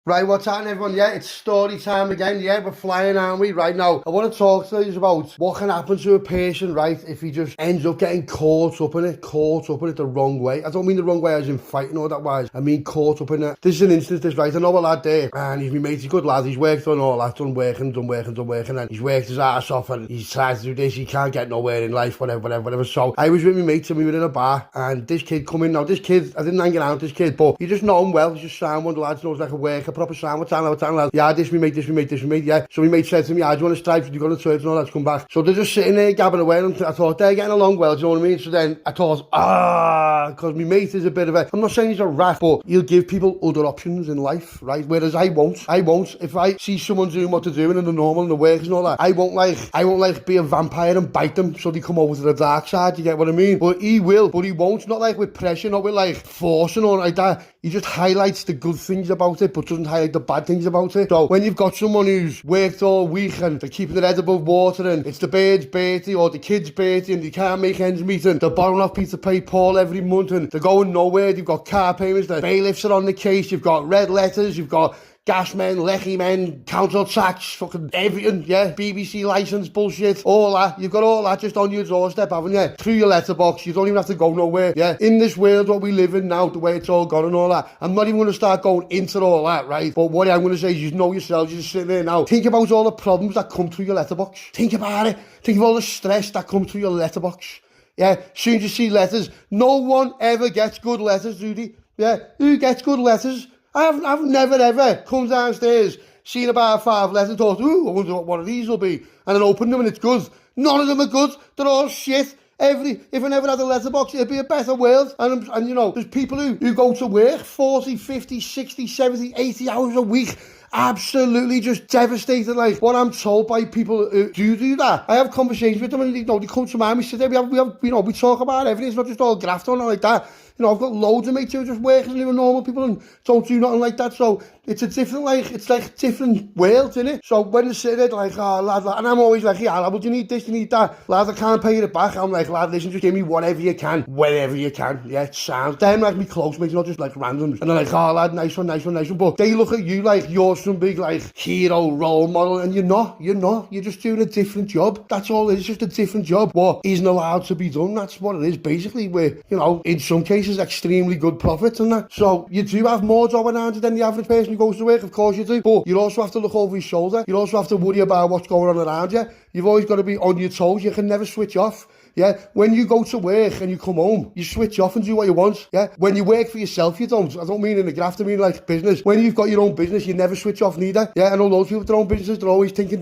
Right, what's happening, everyone? Yeah, it's story time again. Yeah, we're flying, aren't we? Right now, I want to talk to you about what can happen to a patient, right, if he just ends up getting caught up in it the wrong way. I don't mean the wrong way as in fighting or that wise. I mean caught up in it. This is an instance, this, right? I know a lad there, and he's my mate, he's a good lad. He's worked on all that, done working, and he's worked his ass off, and he's tried to do this. He can't get nowhere in life, whatever. So I was with my mates, and we were in a bar, and this kid come in. Now, this kid, I didn't hang around with this kid, but you just know him well. He's just sound one of the lads, knows like a worker, proper sound. What's lad? Yeah, this me mate, yeah. So my mate said to me, do you want to stripe? You got to church and all that to come back. So they're just sitting there gabbing away, and I thought they're getting along well, do you know what I mean? So then I thought, because my mate is a bit of a, I'm not saying he's a rat, but he'll give people other options in life, right? Whereas I won't. If I see someone doing what they're doing and the normal and the workers and all that, I won't like be a vampire and bite them so they come over to the dark side, you get what I mean? But he will, but he won't, not like with pressure, not with like forcing or like that. He just highlights the good things about it, but doesn't highlight the bad things about it. So when you've got someone who's worked all week and they're keeping their head above water and it's the bird's birthday or the kid's birthday and they can't make ends meet and they're borrowing off Peter Pay Paul every month and they're going nowhere, you've got car payments, the bailiffs are on the case, you've got red letters, you've got gas men, lecky men, council tax, fucking everything, yeah, BBC licence bullshit, all that. You've got all that just on your doorstep, haven't you? Through your letterbox, you don't even have to go nowhere, yeah? In this world, what we live in now, the way it's all gone and all that, I'm not even going to start going into all that, right? But what I'm going to say is, you know yourselves, you're just sitting there now. Think about all the problems that come through your letterbox. Think about it. Think of all the stress that comes through your letterbox. Yeah, soon as you see letters, no one ever gets good letters, do they? Yeah, who gets good letters? I've never ever come downstairs, seen about 5 letters, thought, ooh, I wonder what one of these will be, and then opened them and it's good. None of them are good. They're all shit. If I never had a letterbox, it'd be a better world. And you know, there's people who go to work 40, 50, 60, 70, 80 hours a week, absolutely just devastated. Like what I'm told by people who do that. I have conversations with them and they come to mind. We sit there, we have we talk about everything. It's not just all graft or nothing like that. You know, I've got loads of mates who just work and live with normal people and don't do nothing like that. So it's a different, it's like different worlds, innit? So when they sit there, like, oh, lad, and I'm always like, yeah, lad, well, do you need this, do you need that? Lad, I can't pay it back. I'm like, lad, listen, just give me whatever you can, wherever you can. Yeah, it sounds. Them like me close mates, not just like randoms. And they're like, oh, lad, nice one. But they look at you like you're some big, like, hero role model, and you're not. You're just doing a different job. That's all it is, just a different job. What isn't allowed to be done, that's what it is, basically, where, you know, in some cases, extremely good profits and that. So you do have more job around you than the average person who goes to work, of course you do, but you also have to look over your shoulder. You also have to worry about what's going on around you. You've always got to be on your toes. You can never switch off. Yeah, when you go to work and you come home, you switch off and do what you want. Yeah, when you work for yourself, you don't. I don't mean in the graft, I mean like business. When you've got your own business, you never switch off neither. Yeah, I know loads of people with their own businesses, they're always thinking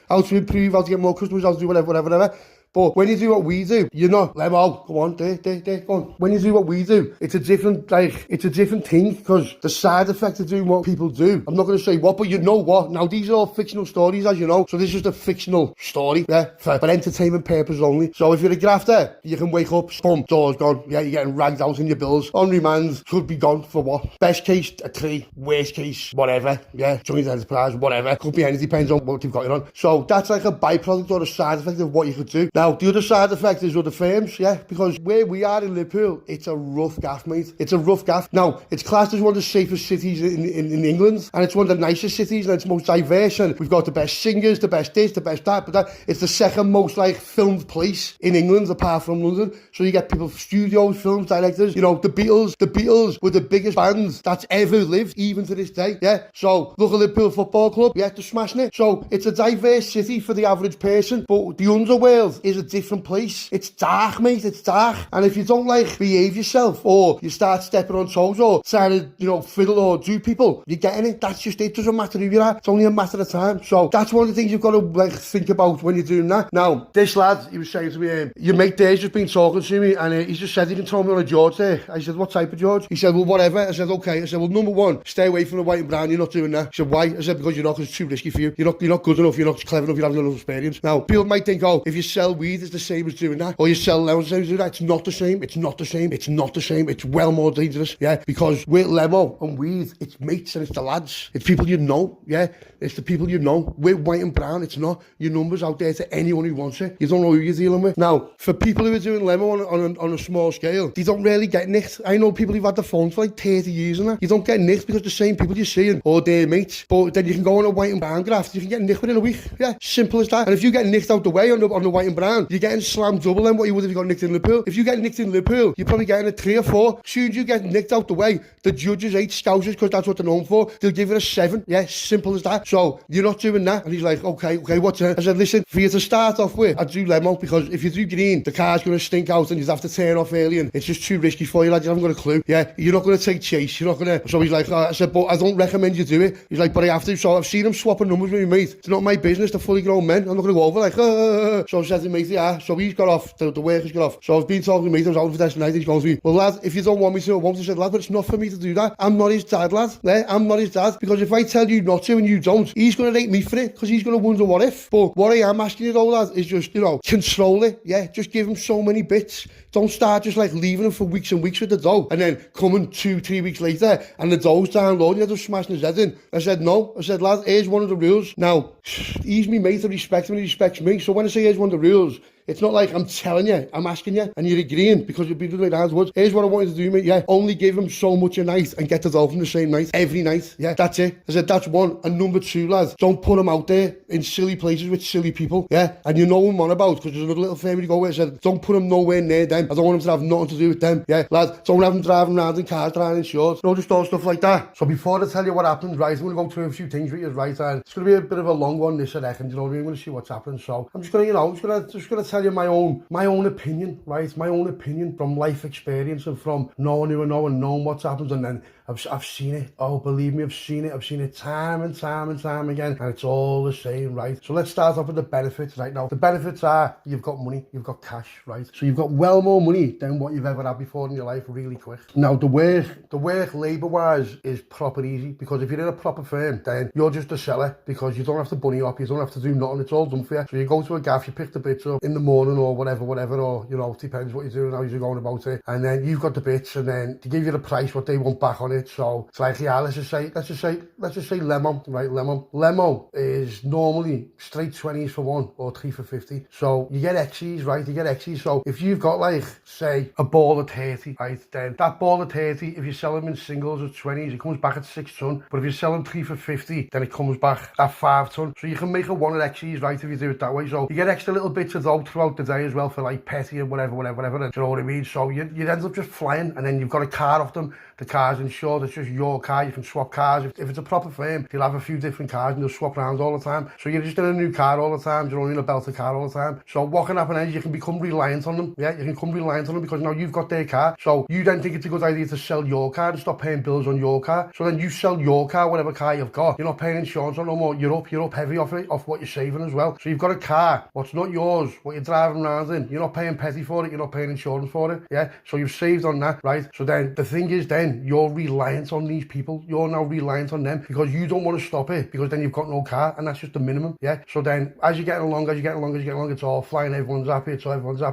how to improve, how to get more customers, how to do whatever. But when you do what we do, you're not, Lemo, go on, there, go on. When you do what we do, it's a different thing, because the side effect of doing what people do, I'm not going to say what, but you know what. Now, these are all fictional stories, as you know, so this is just a fictional story, yeah, for entertainment purposes only. So if you're a grafter, you can wake up, boom, door's gone, yeah, you're getting ragged out in your bills, on remand, could be gone for what? Best case, a 3, worst case, whatever, yeah, joint enterprise, whatever, could be anything, depends on what you've got on. So that's like a byproduct or a side effect of what you could do. Now, the other side effect is other firms, yeah, because where we are in Liverpool, it's a rough gaff, mate. It's a rough gaff. Now, it's classed as one of the safest cities in England, and it's one of the nicest cities, and it's most diverse, and we've got the best singers, the best this, the best that, but that, it's the second most, like, filmed place in England, apart from London. So you get people, studios, films, directors, you know, the Beatles were the biggest band that's ever lived, even to this day, yeah. So, look at Liverpool Football Club, yeah, they're smashing it. So, it's a diverse city for the average person, but the underworld is a different place. It's dark, mate, it's dark. And if you don't, like, behave yourself, or you start stepping on toes, or trying to, you know, fiddle or do people, you're getting it. That's just it. Doesn't matter who you are. It's only a matter of time. So that's one of the things you've got to, like, think about when you're doing that. Now, this lad, he was saying to me, your mate there's just been talking to me, and he's just said he can throw me on a George there. I said, what type of George? He said, well, whatever. I said, okay. I said, well, number one, stay away from the white and brown. You're not doing that. He said, why? I said, because you're not, because it's too risky for you. You're not good enough. You're not clever enough. You don't have enough experience. Now, people might think, oh, if you sell weed is the same as doing that, or you sell lemon as doing that. It's not the same. It's not the same. It's not the same. It's well more dangerous, yeah, because with lemo and weed, it's mates and it's the lads. It's people you know, yeah. It's the people you know. With white and brown, it's not your numbers out there to anyone who wants it. You don't know who you're dealing with. Now, for people who are doing lemo on a small scale, they don't really get nicked. I know people who've had the phone for like 30 years and that. You don't get nicked because the same people you're seeing, or their mates. But then you can go on a white and brown graft, you can get nicked within a week. Yeah, simple as that. And if you get nicked out the way on the white and brown, you're getting slammed double than what you would if you got nicked in Liverpool. If you get nicked in Liverpool, you're probably getting a 3 or 4. As soon as you get nicked out the way, the judges hate Scousers because that's what they're known for. They'll give it a 7. Yeah, simple as that. So you're not doing that. And he's like, okay, what's it? I said, listen, for you to start off with, I'd do lemo, because if you do green, the car's going to stink out and you'd have to turn off early and it's just too risky for you, lad. You haven't got a clue. Yeah, you're not going to take chase. You're not going to. So he's like, I said, but I don't recommend you do it. He's like, but I have to. So I've seen him swapping numbers with me mate. It's not my business. They're fully grown men. I'm not going to go over like, So I said to mate, yeah. So he's got off. The workers got off. So I've been talking to mate. I was out for this night. He's going to me, well, lad, if you don't want me to, I won't. I said, lad, but it's not for me to do that. I'm not his dad, lad. Yeah, I'm not his dad. Because if I tell you not to and you don't, he's going to hate me for it, because he's going to wonder what if. But what I am asking you though, lad, is just, control it. Yeah, just give him so many bits. Don't start just like leaving him for weeks and weeks with the dough and then coming 2-3 weeks later and the dough's downloading, you're just smashing his head in. I said, no. I said, lad, here's one of the rules. Now, he's me mate, I respect him and he respects me. So when I say here's one of the rules, it's not like I'm telling you, I'm asking you, and you're agreeing because you'll be doing it afterwards. Here's what I want you to do, mate. Yeah, only give him so much a night and get the dough from the same night, every night. Yeah, that's it. I said, that's one. And number 2, lads, don't put him out there in silly places with silly people. Yeah, and you know who I'm on about, because there's another little family to go with. I said, don't put him nowhere near them. I don't want him to have nothing to do with them. Yeah, lads, don't have him driving around in cars, driving in shorts. No, just all stuff like that. So before I tell you what happened, right, I'm going to go through a few things with you, right, and it's going to be a bit of a long one this second, you know what I mean? I'm going to see what's happening. So I'm just going to, just going to tell you my own opinion, right? My own opinion from life experience and from knowing who I know and knowing what's happened. And then I've seen it. Oh, believe me, I've seen it. I've seen it time and time and time again. And it's all the same, right? So let's start off with the benefits right now. The benefits are you've got money, you've got cash, right? So you've got well more money than what you've ever had before in your life really quick. Now, the work labour-wise is proper easy, because if you're in a proper firm, then you're just a seller, because you don't have to bunny up, you don't have to do nothing, it's all done for you. So you go to a gaff, you pick the bits up in the morning or whatever, or, it depends what you're doing, how you're going about it. And then you've got the bits, and then to give you the price, what they want back on it. So it's like, yeah, let's just say lemon, right? Lemon is normally straight 20s for 1 or 3 for 50. So you get X's, right? You get X's. So if you've got like, say, a ball of 30, right? Then that ball of 30, if you sell them in singles at 20s, it comes back at 6 ton. But if you sell them 3 for 50, then it comes back at 5 ton. So you can make a 1 at X's, right? If you do it that way. So you get extra little bits of dough throughout the day as well for like petty and whatever. And, do you know what I mean? So you end up just flying, and then you've got a car off them. The car's insured, it's just your car, you can swap cars. If it's a proper firm, you'll have a few different cars and they'll swap around all the time. So you're just in a new car all the time, you're only in a belted car all the time. So what can happen is you can become reliant on them. Yeah, you can become reliant on them because now you've got their car. So you then think it's a good idea to sell your car and stop paying bills on your car. So then you sell your car, whatever car you've got. You're not paying insurance on no more. You're up heavy off it, off what you're saving as well. So you've got a car, what's not yours, what you're driving around in. You're not paying petty for it, you're not paying insurance for it. Yeah, so you've saved on that, right? So then the thing is, then you're reliant on these people. You're now reliant on them because you don't want to stop it, because then you've got no car, and that's just the minimum. Yeah, so then as you're getting along, it's all flying, everyone's happy,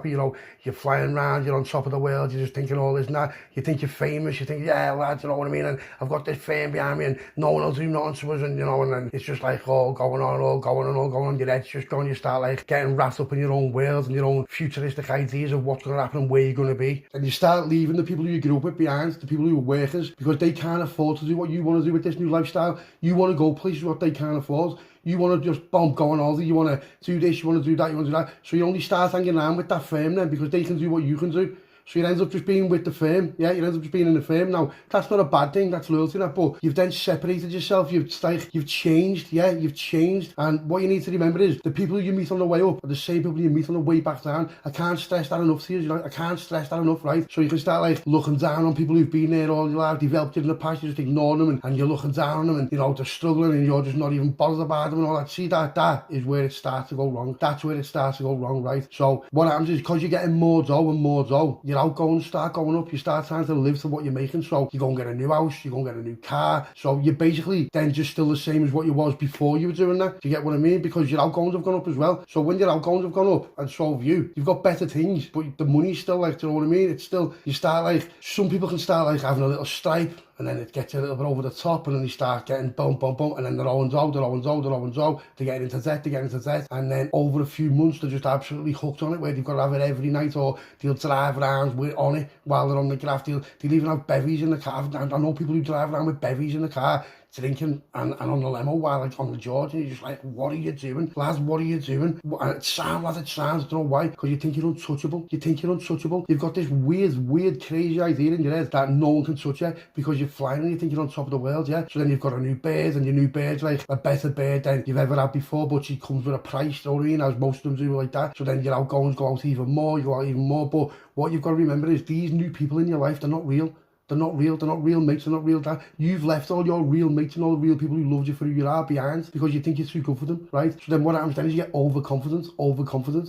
you're flying around, you're on top of the world, you're just thinking all this and that, you think you're famous, you think, yeah, lads, you know what I mean, and I've got this fame behind me and no one will do nothing to us, and and then it's just like all going on, your head's just going, you start like getting wrapped up in your own world and your own futuristic ideas of what's going to happen and where you're going to be, and you start leaving the people who you grew up with behind, the people who are workers, because they can't afford to do what you want to do with this new lifestyle. You want to go places what they can't afford. You want to just go on holiday, you want to do this, you want to do that, you want to do that. So you only start hanging around with that firm then, because they can do what you can do. So you end up just being with the firm. Yeah, you end up just being in the firm. Now, that's not a bad thing, that's loyalty, that, but you've then separated yourself, you've changed, yeah, you've changed. And what you need to remember is, the people you meet on the way up are the same people you meet on the way back down. I can't stress that enough to you, I can't stress that enough, right? So you can start like looking down on people who've been there all your life, developed it in the past, you just ignore them, and you're looking down on them, and they're struggling, and you're just not even bothered about them and all that. See, that is where it starts to go wrong. That's where it starts to go wrong, right? So what happens is, because you're getting more dough and more dough, your outgoings start going up, you start trying to live to what you're making, so you go and get a new house, you go and get a new car, so you're basically then just still the same as what you was before you were doing that. Do you get what I mean? Because your outgoings have gone up as well. So when your outgoings have gone up, and so have you, you've got better things, but the money's still like, do you know what I mean? It's still, you start like, some people can start like having a little stripe, and then it gets a little bit over the top, and then they start getting boom, boom, boom, and then they're owing out, they're getting into debt, and then over a few months they're just absolutely hooked on it, where they've got to have it every night, or they'll drive around on it while they're on the graft. They'll even have bevies in the car. I know people who drive around with bevies in the car, drinking and on the limo while like on the George, and you're just like, what are you doing, lads? What are you doing? And it sounds, I don't know why, because you think you're untouchable. You've got this weird, crazy idea in your head that no one can touch you because you're flying and you think you're on top of the world, yeah? So then you've got a new bird, and your new bird's like a better bird than you've ever had before, but she comes with a price, you know what I mean, as most of them do like that. So then your outgoings go out even more, you go out even more, but what you've got to remember is these new people in your life, they're not real. They're not real mates, they're not real dad. You've left all your real mates and all the real people who loved you for who you are behind because you think you're too good for them, right? So then what happens then is you get overconfident.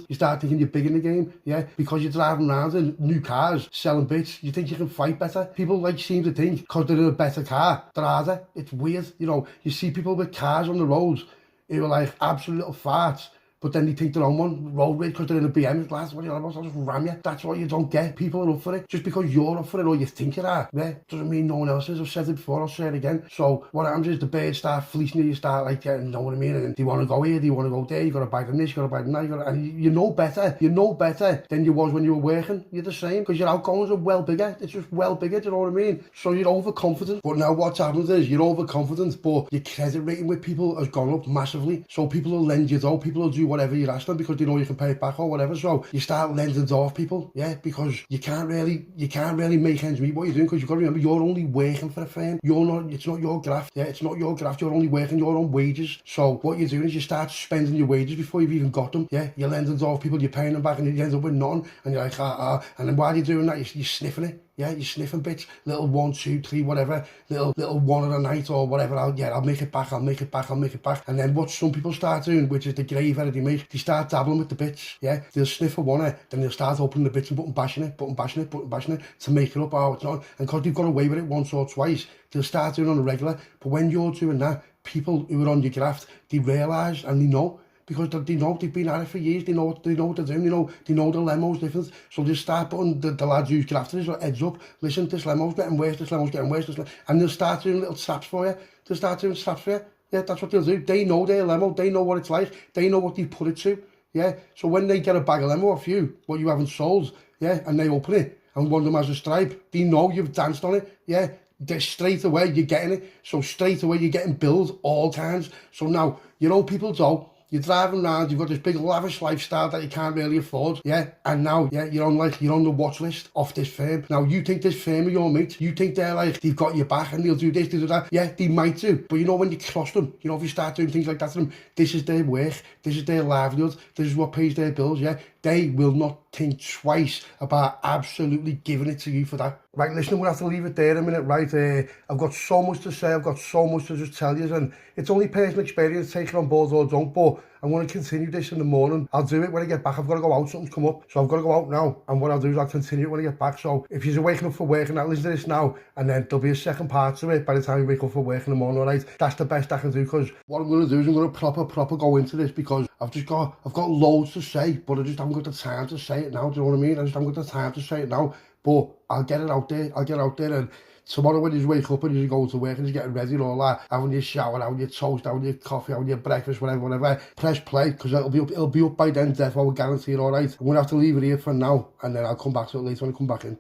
You start thinking you're big in the game, yeah? Because you're driving around in new cars, selling bits, you think you can fight better. People like seem to think because they're in a better car, they're harder. It's weird, you know. You see people with cars on the roads who are like absolute little farts, but then they think they're on one road rage because they're in a BM. Lads, what are you on about? I'll just ram you. That's what you don't get. People are up for it. Just because you're up for it or you think you are, yeah, doesn't mean no one else is. I've said it before, I'll say it again. So what happens is the birds start fleecing you, you start like getting, you know what I mean? And they want to go here, they want to go there, you got to buy them this, you got to buy them that, and you know better than you was when you were working. You're the same because your outgoings are well bigger. It's just well bigger, do you know what I mean? So you're overconfident. But now what's happened is you're overconfident, but your credit rating with people has gone up massively. So people will lend you dough, people will do whatever you ask them because they know you can pay it back or whatever. So you start lending off people, yeah, because you can't really make ends meet what you're doing, because you've got to remember you're only working for a firm. It's not your graft, yeah, it's not your graft. You're only working your own wages. So what you're doing is you start spending your wages before you've even got them, yeah. You're lending off people, you're paying them back, and you end up with none, and you're like and then while you're doing that, you're sniffing it. Yeah, you're sniffing bits, little 1, 2, 3, whatever, little one of a night or whatever. I'll make it back. And then what some people start doing, which is the grave error they make, they start dabbling with the bits. Yeah, they'll sniff a one, then they'll start opening the bits and button bashing it to make it up. Oh, it's not. And because they've got away with it once or twice, they'll start doing it on a regular. But when you're doing that, people who are on your graft, they realise and they know. Because they know they've been at it for years, they know what they're doing, they know the lemo's different. So they start putting the lads who's grafting his heads up, listen, this lemo's getting worse, and they'll start doing little traps for you. Yeah, that's what they'll do. They know their lemo, they know what it's like, they know what they put it to. Yeah, so when they get a bag of lemo off you, what you haven't sold, yeah, and they open it, and one of them has a stripe, they know you've danced on it, yeah. Straight away you're getting it. So straight away you're getting bills all kinds. So now, you know people don't. You're driving around, you've got this big lavish lifestyle that you can't really afford, yeah, and now, yeah, you're on the watch list of this firm. Now, you think this firm are your mate, you think they're like, they've got your back and they'll do this, they'll do that, yeah, they might do, but you know when you cross them, you know, if you start doing things like that to them, this is their work, this is their livelihood, this is what pays their bills, yeah, they will not think twice about absolutely giving it to you for that. Right, listen, we'll have to leave it there a minute, right? I've got so much to say, I've got so much to just tell you, and it's only personal experience, take it on board or don't, but I'm going to continue this in the morning. I'll do it when I get back. I've got to go out, something's come up, so I've got to go out now, and what I'll do is I'll continue it when I get back. So if you're waking up for work and that, listen to this now, and then there'll be a second part to it by the time you wake up for work in the morning, all right? That's the best I can do, because what I'm going to do is I'm going to proper go into this, because I've got loads to say, but I just haven't got the time to say it now, do you know what I mean? I just haven't got the time to say it now, but I'll get it out there, and tomorrow when you wake up and you go to work and you're getting ready and all that, having your shower, having your toast, having your coffee, having your breakfast, whatever, press play, because it'll be up by then, therefore I will guarantee it, all right? I'm going to have to leave it here for now, and then I'll come back to it later when I come back in.